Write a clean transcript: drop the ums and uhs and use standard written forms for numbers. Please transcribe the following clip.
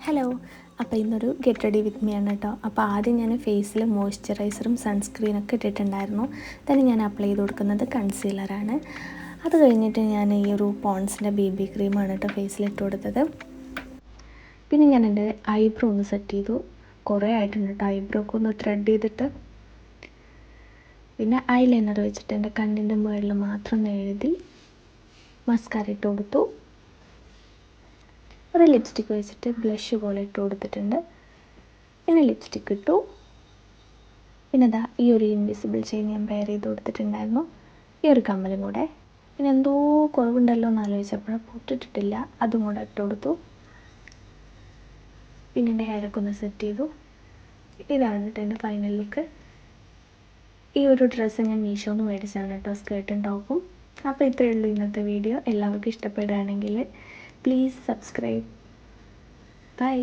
Hello, അപ്പോൾ ഇന്നൊരു get ready with me ആണ് കേട്ടോ. അപ്പോൾ ആദ്യം ഞാൻ ഫേസിൽ മോയ്സ്ചറൈസറും സൺസ്ക്രീനൊക്കെ ഇട്ടിട്ടുണ്ടായിരുന്നു. തന്നെ ഞാൻ അപ്ലൈ ചെയ്ത് കൊടുക്കുന്നത് കൺസീലറാണ്. അത് കഴിഞ്ഞിട്ട് ഞാൻ ഈ ഒരു പോൺസിൻ്റെ BB ക്രീമാണ് കേട്ടോ ഫേസിൽ ഇട്ട് കൊടുത്തത്. പിന്നെ ഞാൻ എൻ്റെ ഐബ്രോ ഒന്ന് സെറ്റ് ചെയ്തു. കുറേ ആയിട്ടുണ്ട് കേട്ടോ ഐബ്രോ ഒക്കെ ഒന്ന് ത്രെഡ് ചെയ്തിട്ട്. പിന്നെ ഐലൈനർ വെച്ചിട്ട് എൻ്റെ കണ്ണിൻ്റെ മുകളിൽ മാത്രം ഒന്ന് എഴുതി മസ്കാര ഇട്ട് കൊടുത്തു. ഒരു ലിപ്സ്റ്റിക്ക് വെച്ചിട്ട് ബ്ലഷ് പോലെ ഇട്ട് കൊടുത്തിട്ടുണ്ട്. പിന്നെ ലിപ്സ്റ്റിക്ക് ഇട്ടു. പിന്നെ ഇതാ ഈ ഒരു ഇൻവിസിബിൾ ചെയിൻ ഞാൻ പെയർ ചെയ്ത് കൊടുത്തിട്ടുണ്ടായിരുന്നു. ഈ ഒരു കമ്മലും കൂടെ. പിന്നെ എന്തോ കുറവുണ്ടല്ലോ എന്ന് ആലോചിച്ചപ്പോൾ പൊട്ടിട്ടിട്ടില്ല, അതും കൂടെ ഇട്ട് കൊടുത്തു. പിന്നെ എൻ്റെ ഹെയറൊക്കെ ഒന്ന് സെറ്റ് ചെയ്തു. ഇതാണ് കേട്ടോ എൻ്റെ ഫൈനൽ ലുക്ക്. ഈ ഒരു ഡ്രസ്സ് ഞാൻ മീഷോന്ന് മേടിച്ചാണ് കേട്ടോ, സ്കേർട്ടും ടോപ്പും. അപ്പോൾ ഇത്രയേ ഉള്ളൂ ഇന്നത്തെ വീഡിയോ. എല്ലാവർക്കും ഇഷ്ടപ്പെടുകയാണെങ്കിൽ പ്ലീസ് സബ്സ്ക്രൈബ്. ബൈ.